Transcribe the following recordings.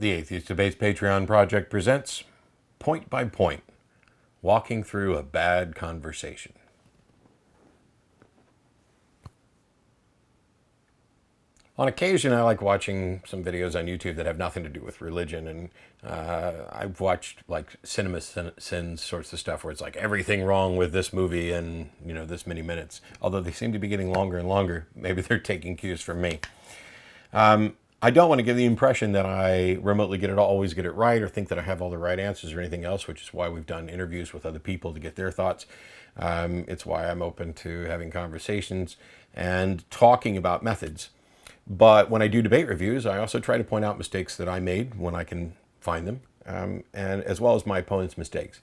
The Atheist Debates Patreon project presents Point by Point, Walking Through a Bad Conversation. On occasion, I like watching some videos on YouTube that have nothing to do with religion, and I've watched like cinema sins sorts of stuff where it's like everything wrong with this movie in this many minutes. Although they seem to be getting longer and longer, maybe they're taking cues from me. I don't want to give the impression that I remotely always get it right, or think that I have all the right answers or anything else, which is why we've done interviews with other people to get their thoughts. It's why I'm open to having conversations and talking about methods. But when I do debate reviews, I also try to point out mistakes that I made when I can find them, and as well as my opponent's mistakes.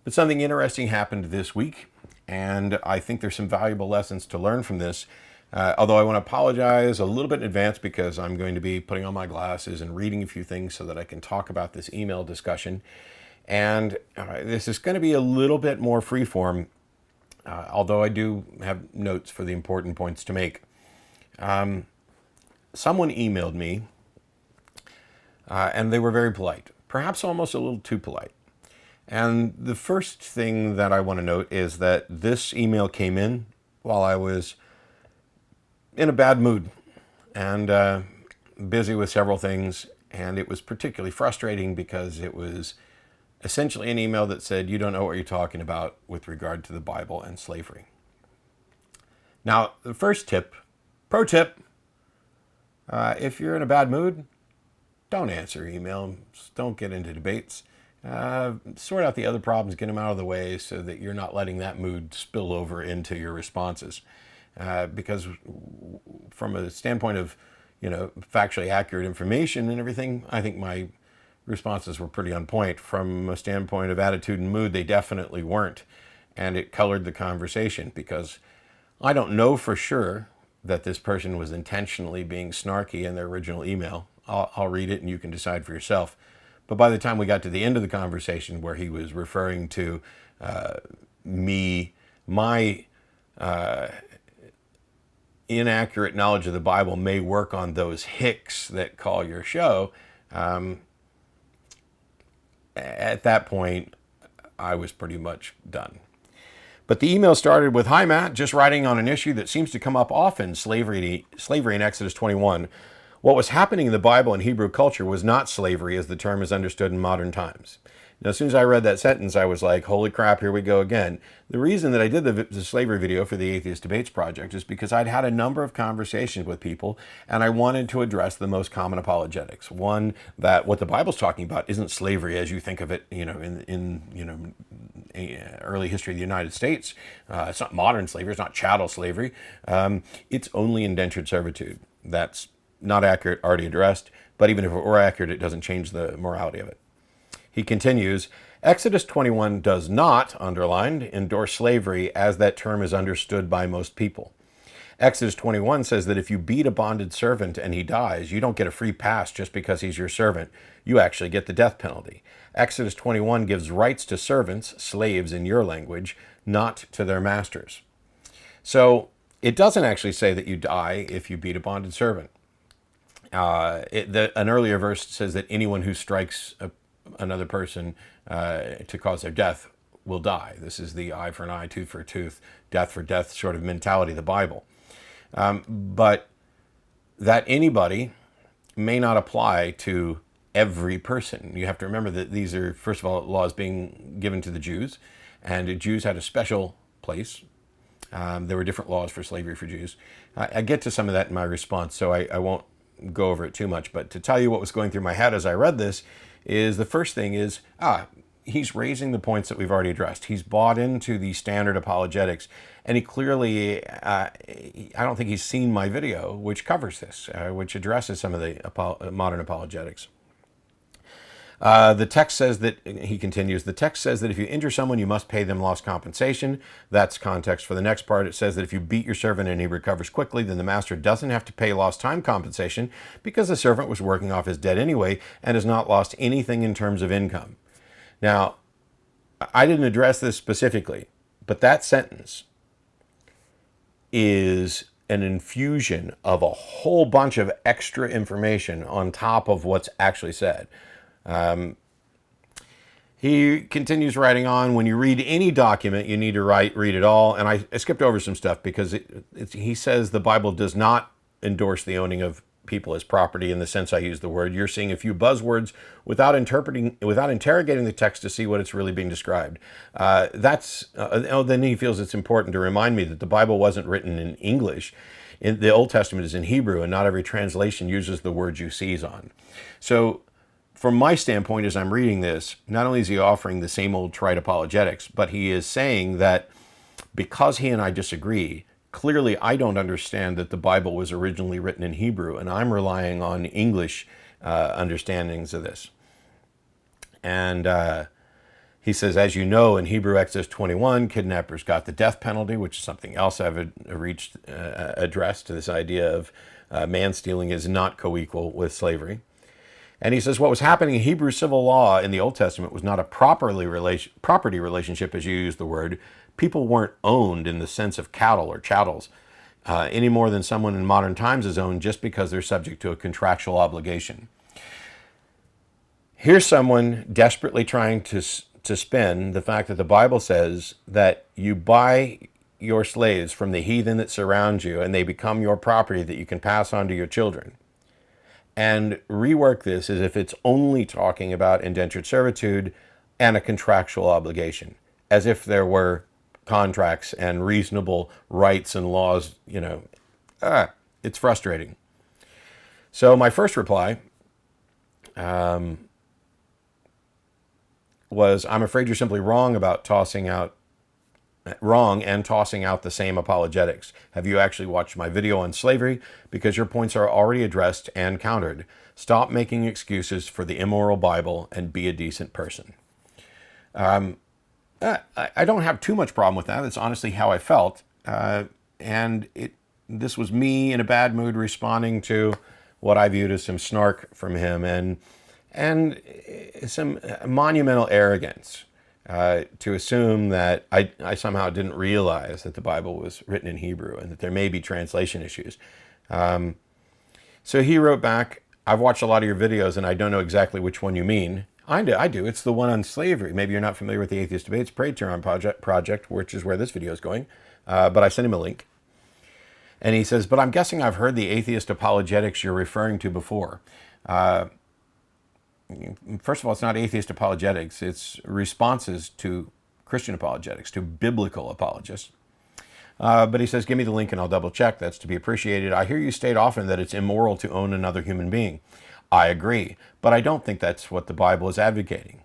But something interesting happened this week, and I think there's some valuable lessons to learn from this. Although I want to apologize a little bit in advance because I'm going to be putting on my glasses and reading a few things so that I can talk about this email discussion. And this is going to be a little bit more freeform, although I do have notes for the important points to make. Someone emailed me, and they were very polite, perhaps almost a little too polite. And the first thing that I want to note is that this email came in while I was in a bad mood and busy with several things, and it was particularly frustrating because it was essentially an email that said, you don't know what you're talking about with regard to the Bible and slavery. Now, the first tip, pro tip, if you're in a bad mood, don't answer email. Don't get into debates. Sort out the other problems, get them out of the way so that you're not letting that mood spill over into your responses. Because from a standpoint of, factually accurate information and everything, I think my responses were pretty on point. From a standpoint of attitude and mood, they definitely weren't. And it colored the conversation because I don't know for sure that this person was intentionally being snarky in their original email. I'll read it and you can decide for yourself. But by the time we got to the end of the conversation where he was referring to my inaccurate knowledge of the Bible may work on those hicks that call your show, at that point, I was pretty much done. But the email started with, "Hi Matt, just writing on an issue that seems to come up often, slavery in Exodus 21. What was happening in the Bible and Hebrew culture was not slavery as the term is understood in modern times." Now, as soon as I read that sentence, I was like, holy crap, here we go again. The reason that I did the slavery video for the Atheist Debates Project is because I'd had a number of conversations with people, and I wanted to address the most common apologetics. One, that what the Bible's talking about isn't slavery as you think of it, in early history of the United States. It's not modern slavery. It's not chattel slavery. It's only indentured servitude. That's not accurate, already addressed. But even if it were accurate, it doesn't change the morality of it. He continues, Exodus 21 does not, underlined, endorse slavery as that term is understood by most people. Exodus 21 says that if you beat a bonded servant and he dies, you don't get a free pass just because he's your servant. You actually get the death penalty. Exodus 21 gives rights to servants, slaves in your language, not to their masters. So it doesn't actually say that you die if you beat a bonded servant. An earlier verse says that anyone who strikes another person to cause their death will die. This is the eye for an eye, tooth for a tooth, death for death sort of mentality of the Bible. But that anybody may not apply to every person. You have to remember that these are, first of all, laws being given to the Jews, and the Jews had a special place. There were different laws for slavery for Jews. I get to some of that in my response, so I won't go over it too much. But to tell you what was going through my head as I read this is the first thing is, he's raising the points that we've already addressed. He's bought into the standard apologetics, and he clearly, I don't think he's seen my video, which covers this, which addresses some of the modern apologetics. The text says that, he continues, the text says that if you injure someone, you must pay them lost compensation. That's context for the next part. It says that if you beat your servant and he recovers quickly, then the master doesn't have to pay lost time compensation because the servant was working off his debt anyway and has not lost anything in terms of income. Now, I didn't address this specifically, but that sentence is an infusion of a whole bunch of extra information on top of what's actually said. He continues writing on, when you read any document, you need to read it all. And I skipped over some stuff because he says the Bible does not endorse the owning of people as property in the sense I use the word. You're seeing a few buzzwords without interrogating the text to see what it's really being described. Then he feels it's important to remind me that the Bible wasn't written in English. The Old Testament is in Hebrew, and not every translation uses the words you seize on. So, from my standpoint, as I'm reading this, not only is he offering the same old trite apologetics, but he is saying that because he and I disagree, clearly I don't understand that the Bible was originally written in Hebrew, and I'm relying on English understandings of this. And he says, as you know, in Hebrew Exodus 21, kidnappers got the death penalty, which is something else I've addressed, to this idea of man stealing is not co-equal with slavery. And he says what was happening in Hebrew civil law in the Old Testament was not a property relationship, as you use the word. People weren't owned in the sense of cattle or chattels any more than someone in modern times is owned just because they're subject to a contractual obligation. Here's someone desperately trying to spin the fact that the Bible says that you buy your slaves from the heathen that surround you and they become your property that you can pass on to your children, and rework this as if it's only talking about indentured servitude and a contractual obligation, as if there were contracts and reasonable rights and laws. It's frustrating. So my first reply was, I'm afraid you're simply wrong and tossing out the same apologetics. Have you actually watched my video on slavery? Because your points are already addressed and countered. Stop making excuses for the immoral Bible and be a decent person. I don't have too much problem with that. It's honestly how I felt. This was me in a bad mood responding to what I viewed as some snark from him and some monumental arrogance. To assume that I somehow didn't realize that the Bible was written in Hebrew and that there may be translation issues. So he wrote back, I've watched a lot of your videos and I don't know exactly which one you mean. I do. It's the one on slavery. Maybe you're not familiar with the Atheist Debates Patreon project, which is where this video is going. But I sent him a link. And he says, but I'm guessing I've heard the atheist apologetics you're referring to before. First of all, it's not atheist apologetics. It's responses to Christian apologetics, to biblical apologists. But he says, give me the link and I'll double check. That's to be appreciated. I hear you state often that it's immoral to own another human being. I agree, but I don't think that's what the Bible is advocating.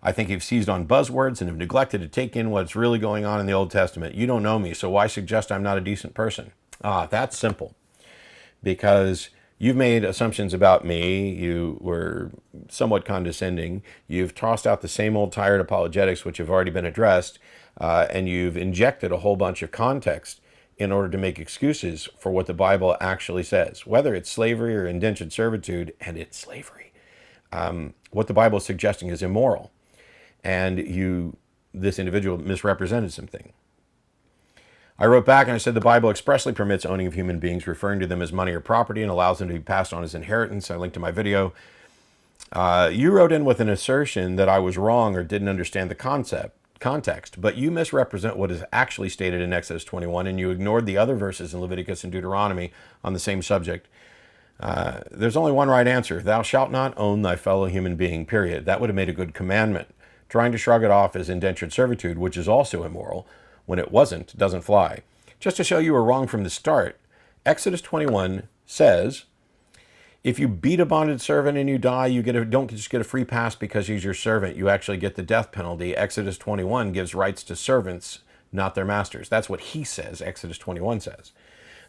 I think you've seized on buzzwords and have neglected to take in what's really going on in the Old Testament. You don't know me, so why suggest I'm not a decent person? That's simple. Because you've made assumptions about me. You were somewhat condescending. You've tossed out the same old tired apologetics, which have already been addressed, and you've injected a whole bunch of context in order to make excuses for what the Bible actually says, whether it's slavery or indentured servitude, and it's slavery. What the Bible is suggesting is immoral, and this individual misrepresented something. I wrote back and I said the Bible expressly permits owning of human beings, referring to them as money or property, and allows them to be passed on as inheritance. I linked to my video. You wrote in with an assertion that I was wrong or didn't understand the context, but you misrepresent what is actually stated in Exodus 21, and you ignored the other verses in Leviticus and Deuteronomy on the same subject. There's only one right answer. Thou shalt not own thy fellow human being, period. That would have made a good commandment. Trying to shrug it off as indentured servitude, which is also immoral, when it wasn't, doesn't fly. Just to show you were wrong from the start, Exodus 21 says, if you beat a bonded servant and you die, you don't just get a free pass because he's your servant. You actually get the death penalty. Exodus 21 gives rights to servants, not their masters. That's what he says, Exodus 21 says.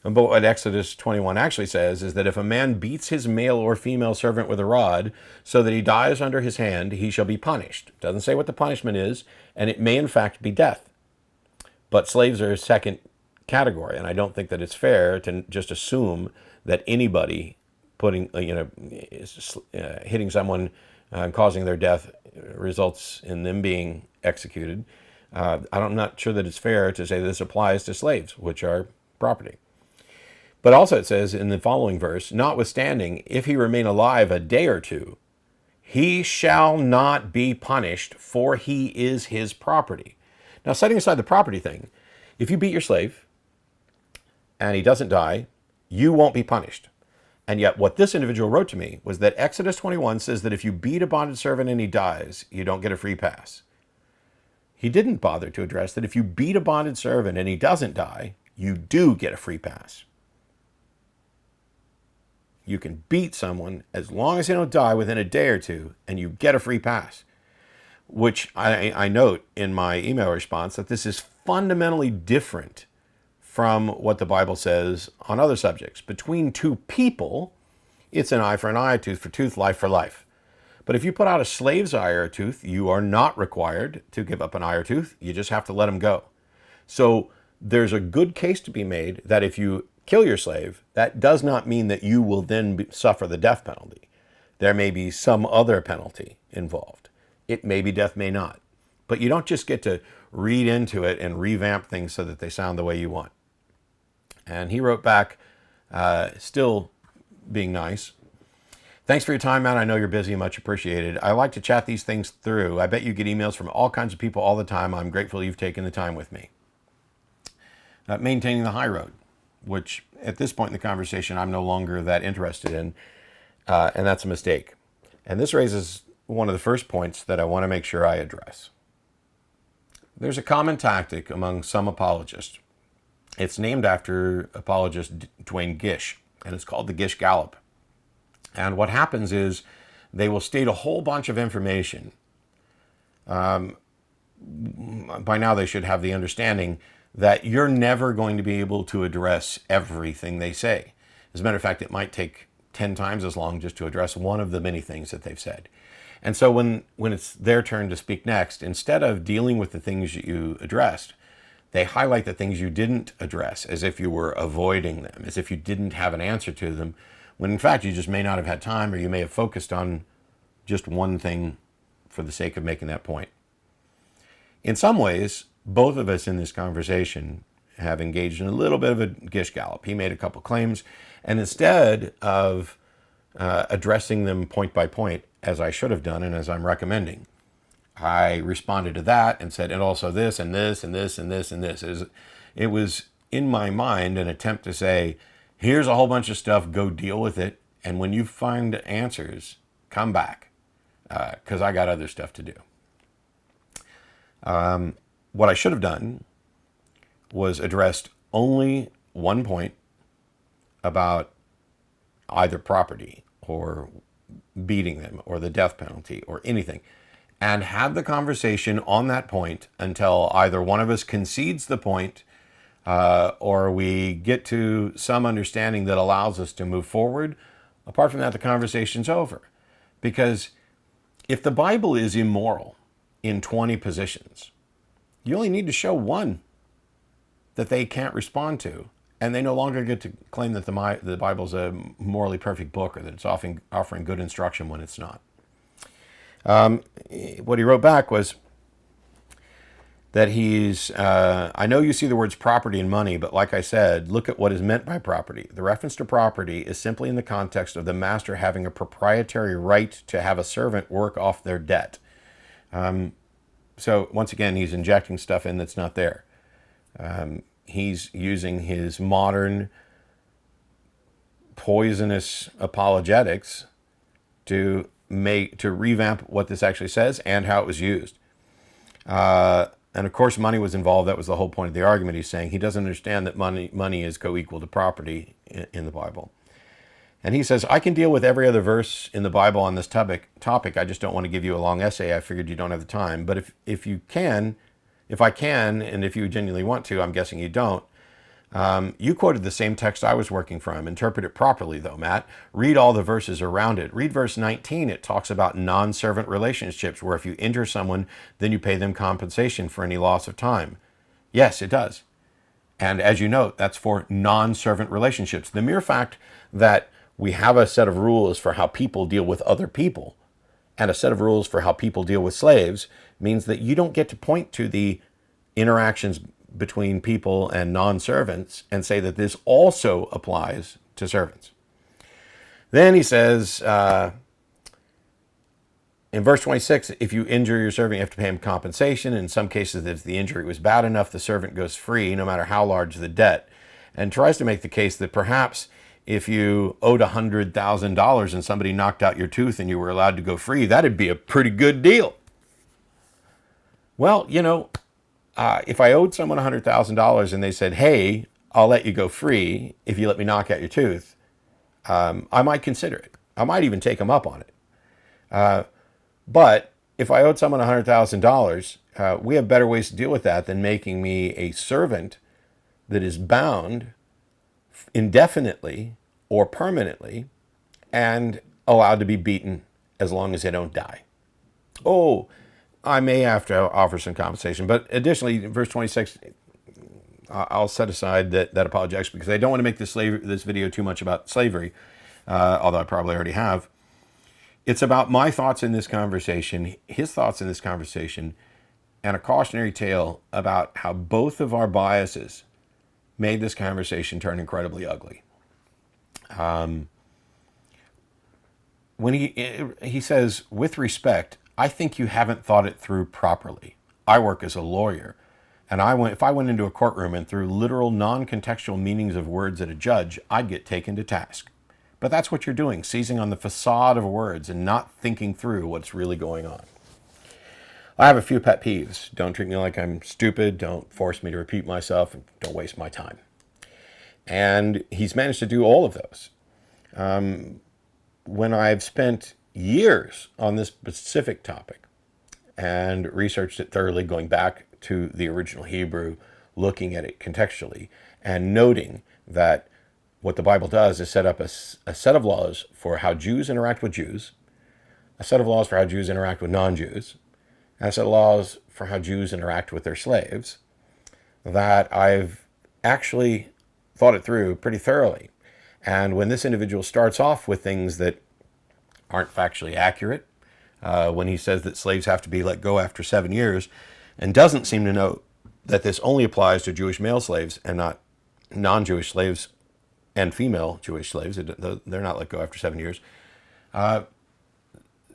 But what Exodus 21 actually says is that if a man beats his male or female servant with a rod so that he dies under his hand, he shall be punished. It doesn't say what the punishment is, and it may in fact be death. But slaves are a second category, and I don't think that it's fair to just assume that anybody hitting someone and causing their death results in them being executed. I'm not sure that it's fair to say this applies to slaves, which are property. But also it says in the following verse, notwithstanding, if he remain alive a day or two, he shall not be punished, for he is his property. Now, setting aside the property thing, if you beat your slave and he doesn't die, you won't be punished. And yet what this individual wrote to me was that Exodus 21 says that if you beat a bonded servant and he dies, you don't get a free pass. He didn't bother to address that if you beat a bonded servant and he doesn't die, you do get a free pass. You can beat someone as long as they don't die within a day or two, and you get a free pass. Which I note in my email response that this is fundamentally different from what the Bible says on other subjects. Between two people, it's an eye for an eye, a tooth for tooth, life for life. But if you put out a slave's eye or a tooth, you are not required to give up an eye or tooth. You just have to let him go. So there's a good case to be made that if you kill your slave, that does not mean that you will then suffer the death penalty. There may be some other penalty involved. It may be death, may not. But you don't just get to read into it and revamp things so that they sound the way you want. And he wrote back, still being nice. Thanks for your time, Matt. I know you're busy and much appreciated. I like to chat these things through. I bet you get emails from all kinds of people all the time. I'm grateful you've taken the time with me. Maintaining the high road, which at this point in the conversation, I'm no longer that interested in, and that's a mistake. And this raises one of the first points that I want to make sure I address. There's a common tactic among some apologists. It's named after apologist Duane Gish, and it's called the Gish Gallop. And what happens is they will state a whole bunch of information. By now they should have the understanding that you're never going to be able to address everything they say. As a matter of fact, it might take 10 times as long just to address one of the many things that they've said. And so when it's their turn to speak next, instead of dealing with the things you addressed, they highlight the things you didn't address as if you were avoiding them, as if you didn't have an answer to them, when in fact you just may not have had time, or you may have focused on just one thing for the sake of making that point. In some ways, both of us in this conversation have engaged in a little bit of a Gish Gallop. He made a couple claims, and instead of addressing them point by point, as I should have done and as I'm recommending, I responded to that and said, and also this, and this, and this, and this, and this. It was, in my mind, an attempt to say, here's a whole bunch of stuff, go deal with it, and when you find answers, come back, because I got other stuff to do. What I should have done was addressed only one point about either property or beating them or the death penalty or anything, and had the conversation on that point until either one of us concedes the point or we get to some understanding that allows us to move forward. Apart from that, the conversation's over. Because if the Bible is immoral in 20 positions, you only need to show one that they can't respond to, and they no longer get to claim that the Bible's a morally perfect book or that it's offering good instruction when it's not. What he wrote back was that I know you see the words property and money, but like I said, look at what is meant by property. The reference to property is simply in the context of the master having a proprietary right to have a servant work off their debt. So once again, he's injecting stuff in that's not there. He's using his modern poisonous apologetics to revamp what this actually says and how it was used. And of course, money was involved. That was the whole point of the argument. He's saying he doesn't understand that money is co-equal to property in the Bible. And he says, I can deal with every other verse in the Bible on this topic. I just don't want to give you a long essay. I figured you don't have the time. But if I can, and if you genuinely want to, I'm guessing you don't, you quoted the same text I was working from. Interpret it properly, though, Matt. Read all the verses around it. Read verse 19. It talks about non-servant relationships, where if you injure someone, then you pay them compensation for any loss of time. Yes, it does. And as you note, that's for non-servant relationships. The mere fact that we have a set of rules for how people deal with other people and a set of rules for how people deal with slaves means that you don't get to point to the interactions between people and non-servants and say that this also applies to servants. Then he says, in verse 26, if you injure your servant, you have to pay him compensation. In some cases, if the injury was bad enough, the servant goes free, no matter how large the debt. And tries to make the case that perhaps if you owed $100,000 and somebody knocked out your tooth and you were allowed to go free, that'd be a pretty good deal. Well, if I owed someone $100,000 and they said, hey, I'll let you go free if you let me knock out your tooth, I might consider it. I might even take them up on it. But if I owed someone $100,000, we have better ways to deal with that than making me a servant that is bound indefinitely or permanently and allowed to be beaten as long as they don't die. Oh, I may have to offer some compensation. But additionally, in verse 26, I'll set aside that apologetics because I don't want to make this video too much about slavery, although I probably already have. It's about my thoughts in this conversation, his thoughts in this conversation, and a cautionary tale about how both of our biases made this conversation turn incredibly ugly. When he says, with respect, I think you haven't thought it through properly. I work as a lawyer, and if I went into a courtroom and threw literal non-contextual meanings of words at a judge, I'd get taken to task. But that's what you're doing, seizing on the facade of words and not thinking through what's really going on. I have a few pet peeves. Don't treat me like I'm stupid. Don't force me to repeat myself. And don't waste my time. And he's managed to do all of those. When I've spent years on this specific topic and researched it thoroughly, going back to the original Hebrew, looking at it contextually, and noting that what the Bible does is set up a set of laws for how Jews interact with Jews, a set of laws for how Jews interact with non-Jews, and a set of laws for how Jews interact with their slaves, that I've actually thought it through pretty thoroughly. And when this individual starts off with things that aren't factually accurate, when he says that slaves have to be let go after 7 years, and doesn't seem to know that this only applies to Jewish male slaves and not non-Jewish slaves and female Jewish slaves, they're not let go after 7 years,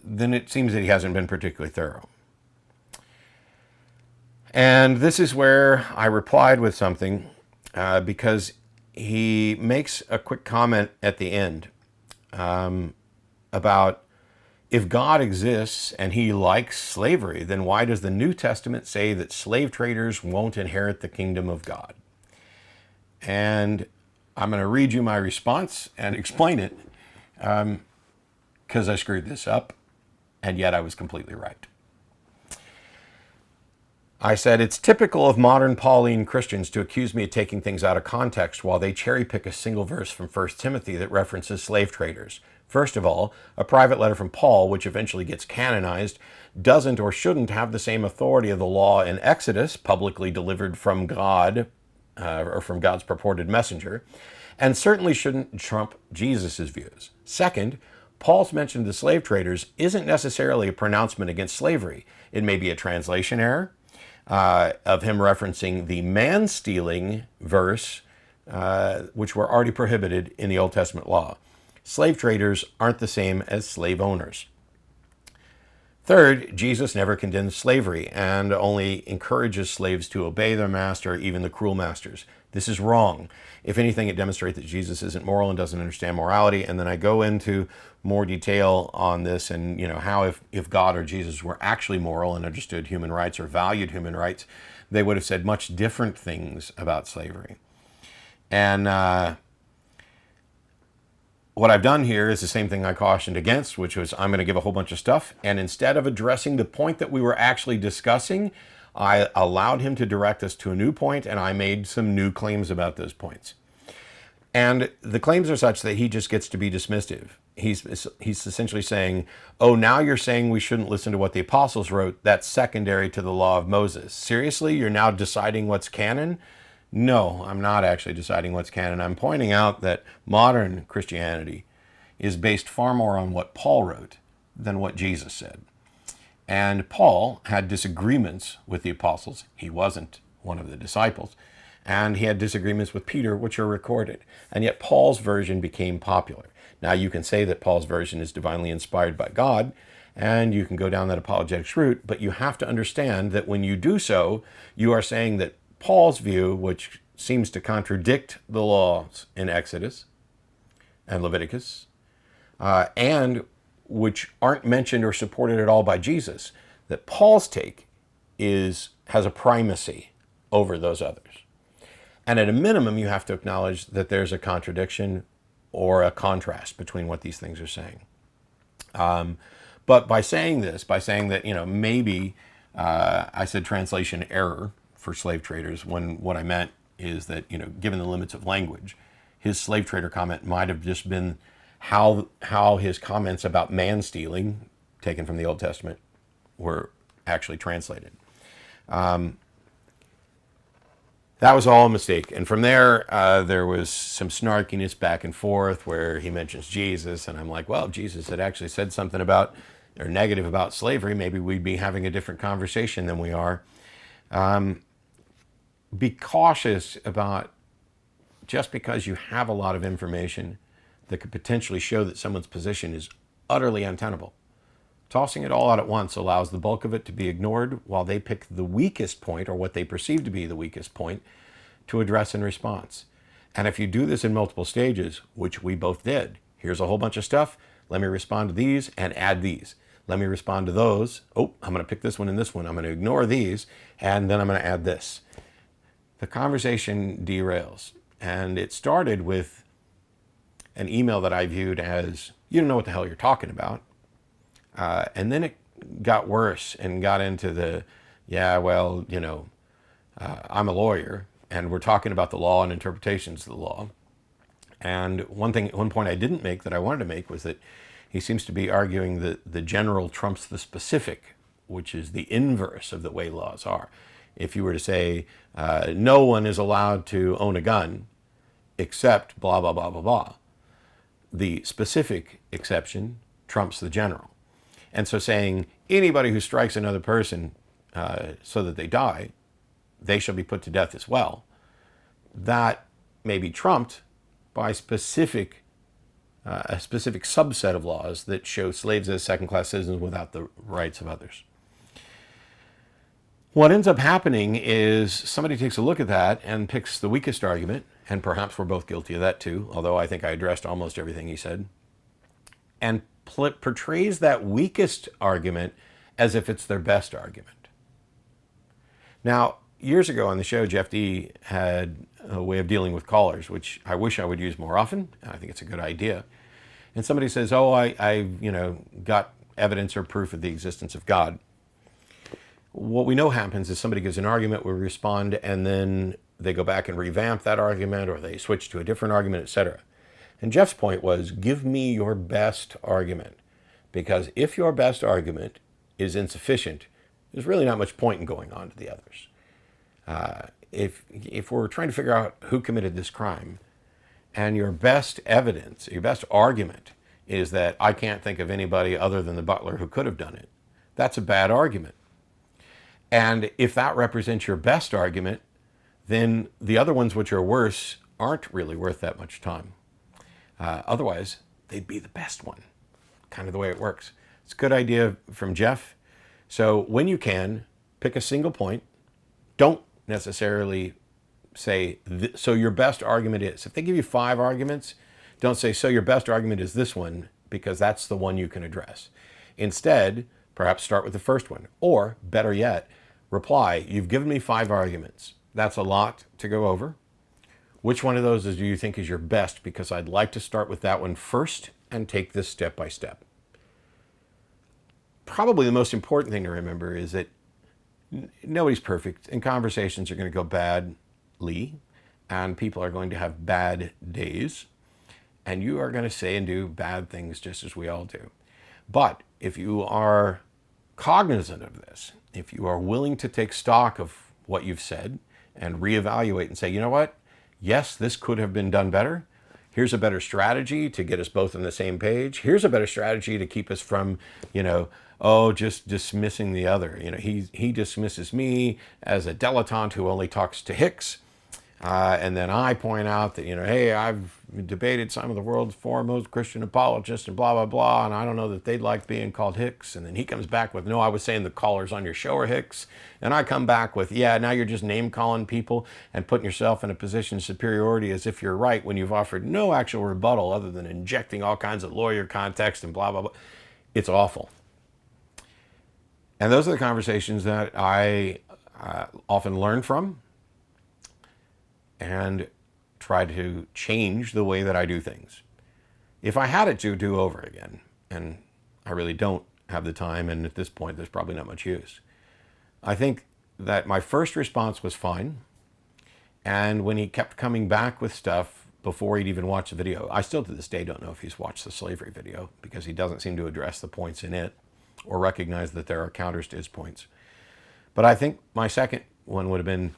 then it seems that he hasn't been particularly thorough. And this is where I replied with something, because he makes a quick comment at the end about if God exists and he likes slavery, then why does the New Testament say that slave traders won't inherit the kingdom of God? And I'm going to read you my response and explain it, because I screwed this up, and yet I was completely right. I said, it's typical of modern Pauline Christians to accuse me of taking things out of context while they cherry pick a single verse from 1 Timothy that references slave traders. First of all, a private letter from Paul, which eventually gets canonized, doesn't or shouldn't have the same authority of the law in Exodus, publicly delivered from God, or from God's purported messenger, and certainly shouldn't trump Jesus' views. Second, Paul's mention of the slave traders isn't necessarily a pronouncement against slavery. It may be a translation error of him referencing the man-stealing verse, which were already prohibited in the Old Testament law. Slave traders aren't the same as slave owners. Third, Jesus never condemns slavery and only encourages slaves to obey their master, even the cruel masters. This is wrong. If anything, it demonstrates that Jesus isn't moral and doesn't understand morality. And then I go into more detail on this and, how if God or Jesus were actually moral and understood human rights or valued human rights, they would have said much different things about slavery. And what I've done here is the same thing I cautioned against, which was I'm going to give a whole bunch of stuff. And instead of addressing the point that we were actually discussing, I allowed him to direct us to a new point, and I made some new claims about those points. And the claims are such that he just gets to be dismissive. He's essentially saying, oh, now you're saying we shouldn't listen to what the apostles wrote. That's secondary to the law of Moses. Seriously? You're now deciding what's canon? No, I'm not actually deciding what's canon. I'm pointing out that modern Christianity is based far more on what Paul wrote than what Jesus said. And Paul had disagreements with the apostles. He wasn't one of the disciples. And he had disagreements with Peter, which are recorded. And yet Paul's version became popular. Now you can say that Paul's version is divinely inspired by God, and you can go down that apologetics route, but you have to understand that when you do so, you are saying that Paul's view, which seems to contradict the laws in Exodus and Leviticus, and which aren't mentioned or supported at all by Jesus, that Paul's take has a primacy over those others. And at a minimum, you have to acknowledge that there's a contradiction or a contrast between what these things are saying. But by saying this, by saying that, maybe I said translation error for slave traders, when what I meant is that, given the limits of language, his slave trader comment might have just been how his comments about man stealing, taken from the Old Testament, were actually translated. That was all a mistake. And from there, there was some snarkiness back and forth where he mentions Jesus. And I'm like, well, Jesus had actually said something about, or negative about slavery. Maybe we'd be having a different conversation than we are. Be cautious about, just because you have a lot of information that could potentially show that someone's position is utterly untenable. Tossing it all out at once allows the bulk of it to be ignored while they pick the weakest point, or what they perceive to be the weakest point, to address in response. And if you do this in multiple stages, which we both did, here's a whole bunch of stuff, let me respond to these and add these. Let me respond to those. Oh, I'm going to pick this one and this one. I'm going to ignore these, and then I'm going to add this. The conversation derails. And it started with an email that I viewed as, you don't know what the hell you're talking about. And then it got worse and got into the, I'm a lawyer and we're talking about the law and interpretations of the law. And one point I didn't make that I wanted to make was that he seems to be arguing that the general trumps the specific, which is the inverse of the way laws are. If you were to say, no one is allowed to own a gun except blah, blah, blah, blah, blah, the specific exception trumps the general. And so saying anybody who strikes another person so that they die, they shall be put to death as well, that may be trumped by a specific subset of laws that show slaves as second-class citizens without the rights of others. What ends up happening is somebody takes a look at that and picks the weakest argument, and perhaps we're both guilty of that too, although I think I addressed almost everything he said, and portrays that weakest argument as if it's their best argument. Now, years ago on the show, Jeff D had a way of dealing with callers, which I wish I would use more often. I think it's a good idea. And somebody says, oh, I got evidence or proof of the existence of God. What we know happens is somebody gives an argument, we respond, and then they go back and revamp that argument, or they switch to a different argument, etc. And Jeff's point was, give me your best argument. Because if your best argument is insufficient, there's really not much point in going on to the others. If we're trying to figure out who committed this crime, and your best evidence, your best argument is that I can't think of anybody other than the butler who could have done it, that's a bad argument. And if that represents your best argument, then the other ones which are worse aren't really worth that much time. Otherwise, they'd be the best one. Kind of the way it works. It's a good idea from Jeff. So when you can, pick a single point. Don't necessarily say, so your best argument is. If they give you 5 arguments, don't say, so your best argument is this one, because that's the one you can address. Instead, perhaps start with the first one. Or, better yet, reply, you've given me 5 arguments. That's a lot to go over. Which one of those do you think is your best? Because I'd like to start with that one first and take this step by step. Probably the most important thing to remember is that nobody's perfect, and conversations are going to go badly, and people are going to have bad days, and you are going to say and do bad things just as we all do. But if you are cognizant of this, if you are willing to take stock of what you've said and reevaluate and say, you know what? Yes, this could have been done better. Here's a better strategy to get us both on the same page. Here's a better strategy to keep us from, just dismissing the other. He dismisses me as a dilettante who only talks to hicks. And then I point out that, hey, I've debated some of the world's foremost Christian apologists and blah, blah, blah, and I don't know that they'd like being called hicks. And then he comes back with, no, I was saying the callers on your show are hicks. And I come back with, yeah, now you're just name calling people and putting yourself in a position of superiority as if you're right when you've offered no actual rebuttal other than injecting all kinds of lawyer context and blah, blah, blah. It's awful. And those are the conversations that I often learn from and try to change the way that I do things. If I had it to do over again, and I really don't have the time, and at this point there's probably not much use, I think that my first response was fine. And when he kept coming back with stuff before he'd even watched the video, I still to this day don't know if he's watched the slavery video, because he doesn't seem to address the points in it or recognize that there are counters to his points. But I think my second one would have been,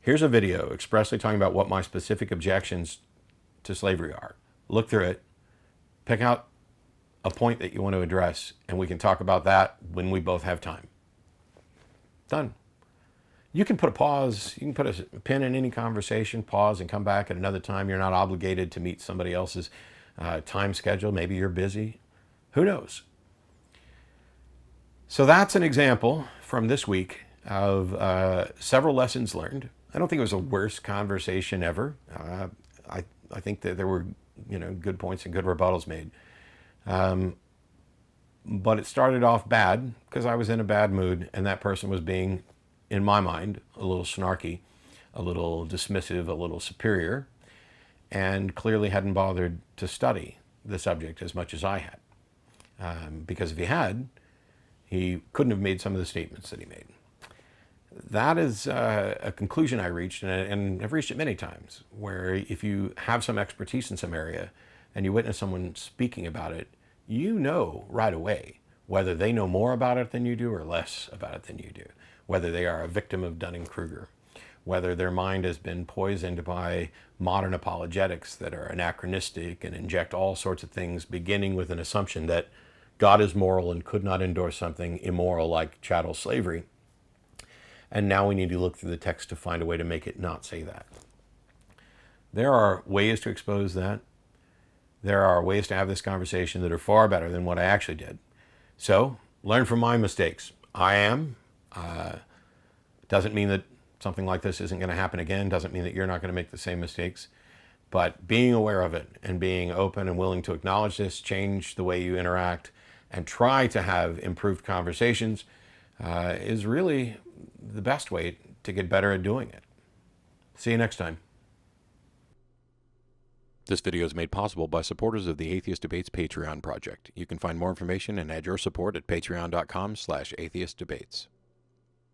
here's a video expressly talking about what my specific objections to slavery are. Look through it, pick out a point that you want to address, and we can talk about that when we both have time. Done. You can put a pause, you can put a pin in any conversation, pause and come back at another time. You're not obligated to meet somebody else's time schedule. Maybe you're busy. Who knows? So that's an example from this week of several lessons learned. I don't think it was the worst conversation ever. I think that there were, good points and good rebuttals made. But it started off bad because I was in a bad mood, and that person was being, in my mind, a little snarky, a little dismissive, a little superior, and clearly hadn't bothered to study the subject as much as I had. Because if he had, he couldn't have made some of the statements that he made. That is a conclusion I reached, and I've reached it many times, where if you have some expertise in some area and you witness someone speaking about it, you know right away whether they know more about it than you do or less about it than you do, whether they are a victim of Dunning-Kruger, whether their mind has been poisoned by modern apologetics that are anachronistic and inject all sorts of things, beginning with an assumption that God is moral and could not endorse something immoral like chattel slavery. And now we need to look through the text to find a way to make it not say that. There are ways to expose that. There are ways to have this conversation that are far better than what I actually did. So, learn from my mistakes. I am. Doesn't mean that something like this isn't going to happen again. Doesn't mean that you're not going to make the same mistakes. But being aware of it and being open and willing to acknowledge this, change the way you interact, and try to have improved conversations is really the best way to get better at doing it. See you next time. This video is made possible by supporters of the Atheist Debates Patreon project. You can find more information and add your support at patreon.com/atheistdebates.